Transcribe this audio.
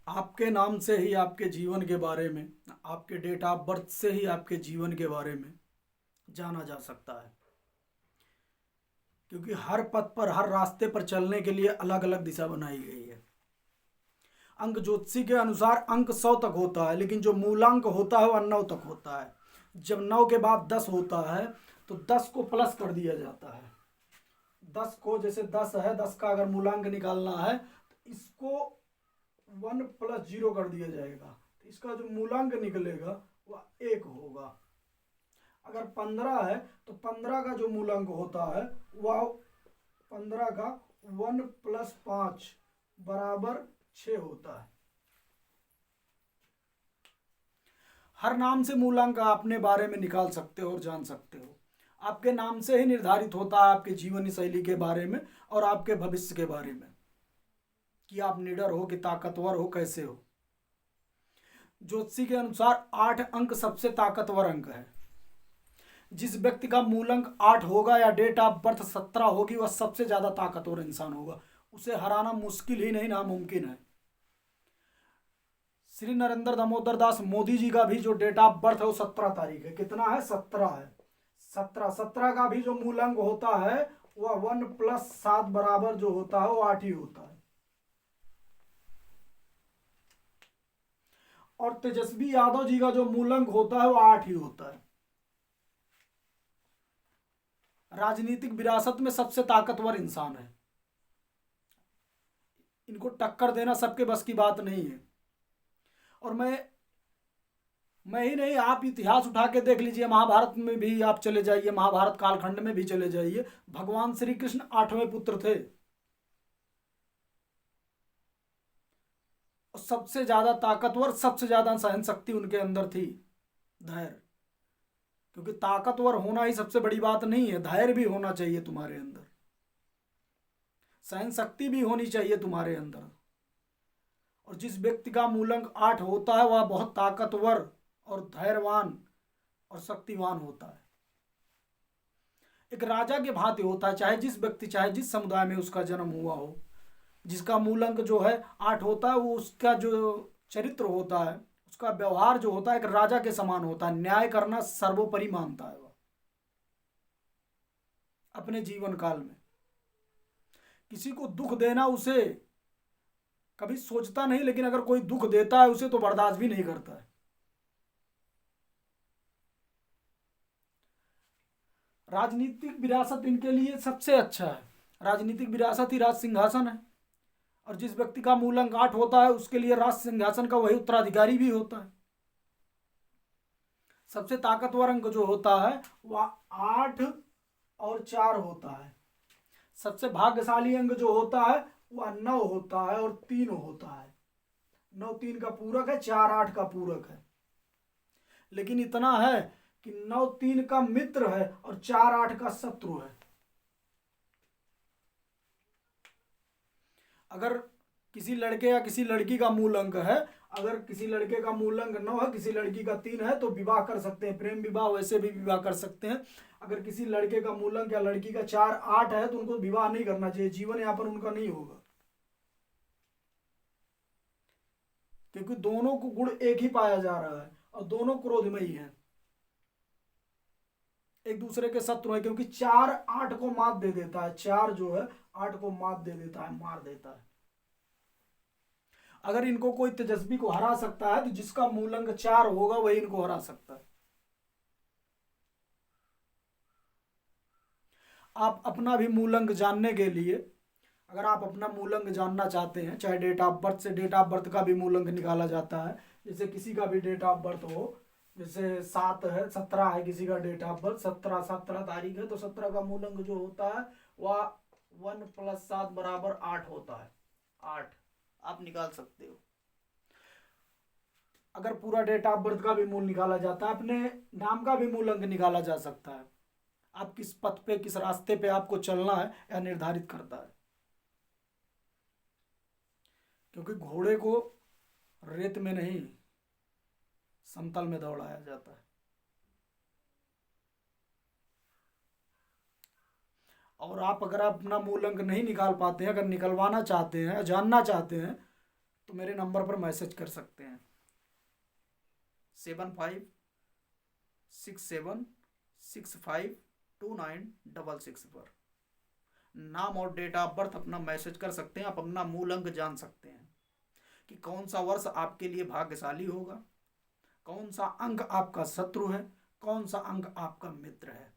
आपके नाम से ही आपके जीवन के बारे में, आपके डेट ऑफ बर्थ से ही आपके जीवन के बारे में जाना जा सकता है। क्योंकि हर पथ पर, हर रास्ते पर चलने के लिए अलग अलग दिशा बनाई गई है। अंक ज्योतिषी के अनुसार अंक 100 तक होता है, लेकिन जो मूलांक होता है वह 9 तक होता है। जब 9 के बाद 10 होता है तो 10 को प्लस कर दिया जाता है। 10 को, जैसे 10 है, 10 का अगर मूलांक निकालना है तो इसको 1 + 0 कर दिया जाएगा, तो इसका जो मूलांक निकलेगा वह 1 होगा। अगर 15 है तो 15 का जो मूलांक होता है वह 15 का 1 + 5 बराबर 6 होता है। हर नाम से मूलांक आप अपने बारे में निकाल सकते हो और जान सकते हो। आपके नाम से ही निर्धारित होता है आपके जीवन शैली के बारे में और आपके भविष्य के बारे में, कि आप निडर हो कि ताकतवर हो, कैसे हो। ज्योतिषी के अनुसार 8 अंक सबसे ताकतवर अंक है। जिस व्यक्ति का मूलांक 8 होगा या डेट ऑफ बर्थ 17 होगी वह सबसे ज्यादा ताकतवर इंसान होगा। उसे हराना मुश्किल ही नहीं, नामुमकिन है। श्री नरेंद्र दामोदर दास मोदी जी का भी जो डेट ऑफ बर्थ है वो 17 तारीख है। कितना है? 17 है। 17 का भी जो मूलांक होता है वह 1 + 7 बराबर जो होता है वो 8 ही होता है। और तेजस्वी यादव जी का जो मूलांक होता है वो 8 ही होता है। राजनीतिक विरासत में सबसे ताकतवर इंसान है। इनको टक्कर देना सबके बस की बात नहीं है। और मैं ही नहीं, आप इतिहास उठा के देख लीजिए, महाभारत में भी आप चले जाइए, महाभारत कालखंड में भी चले जाइए, भगवान श्री कृष्ण 8वें पुत्र थे। और सबसे ज्यादा ताकतवर, सबसे ज्यादा सहन शक्ति उनके अंदर थी, धैर्य। क्योंकि ताकतवर होना ही सबसे बड़ी बात नहीं है, धैर्य भी होना चाहिए तुम्हारे अंदर, सहन शक्ति भी होनी चाहिए तुम्हारे अंदर। और जिस व्यक्ति का मूलांक 8 होता है वह बहुत ताकतवर और धैर्यवान और शक्तिवान होता है। एक राजा के भांति होता है, चाहे जिस व्यक्ति, चाहे जिस समुदाय में उसका जन्म हुआ हो। जिसका मूलांक जो है 8 होता है वो, उसका जो चरित्र होता है, उसका व्यवहार जो होता है एक राजा के समान होता है। न्याय करना सर्वोपरि मानता है वह अपने जीवन काल में। किसी को दुख देना उसे कभी सोचता नहीं, लेकिन अगर कोई दुख देता है उसे तो बर्दाश्त भी नहीं करता है। राजनीतिक विरासत इनके लिए सबसे अच्छा है। राजनीतिक विरासत ही राज सिंहासन है। और जिस व्यक्ति का मूलांक 8 होता है उसके लिए राज सिंहासन का वही उत्तराधिकारी भी होता है। सबसे ताकतवर अंक जो होता है वह 8 और 4 होता है। सबसे भाग्यशाली अंक जो होता है वह 9 होता है और 3 होता है। 9 3 का पूरक है, 4 8 का पूरक है। लेकिन इतना है कि 9 3 का मित्र है और 4 8 का शत्रु है। अगर किसी लड़के या किसी लड़की का मूल अंक है, अगर किसी लड़के का मूल अंक 9 है, किसी लड़की का 3 है, तो विवाह कर सकते हैं, प्रेम विवाह वैसे भी विवाह कर सकते हैं। अगर किसी लड़के का मूल अंक या लड़की का 4 8 है तो उनको विवाह नहीं करना चाहिए, जीवन यापन उनका नहीं होगा। क्योंकि दोनों को गुण एक ही पाया जा रहा है और दोनों क्रोधमयी हैं, एक दूसरे के शत्रु हैं। क्योंकि 4 8 को मात दे देता है, 4 जो है 8 को मात दे देता है, मार देता है। अगर इनको कोई तेजस्वी को हरा सकता है तो जिसका मूलांक 4 होगा वही इनको हरा सकता है। आप अपना भी मूलांक जानने के लिए, अगर आप अपना मूलांक जानना चाहते हैं, चाहे डेट ऑफ बर्थ से, डेट ऑफ बर्थ का भी मूलांक निकाला जाता है। जैसे किसी का भी डेट ऑफ बर्थ हो, जैसे 7 है, 17 है किसी का डेट ऑफ बर्थ, 17 तारीख है, तो 17 का मूलांक जो होता है वह 1 + 7 बराबर 8 होता है। 8 आप निकाल सकते हो। अगर पूरा डेट ऑफ बर्थ का भी मूल निकाला जाता है, अपने नाम का भी मूलांक निकाला जा सकता है। आप किस पथ पे, किस रास्ते पे आपको चलना है यह निर्धारित करता है। क्योंकि घोड़े को रेत में नहीं, समतल में दौड़ाया जाता है। और आप अगर अपना मूलांक नहीं निकाल पाते हैं, अगर निकलवाना चाहते हैं, जानना चाहते हैं, तो मेरे नंबर पर मैसेज कर सकते हैं 7567652966 पर। नाम और डेट ऑफ बर्थ अपना मैसेज कर सकते हैं। आप अपना मूल अंक जान सकते हैं कि कौन सा वर्ष आपके लिए भाग्यशाली होगा, कौन सा अंक आपका शत्रु है, कौन सा अंक आपका मित्र है।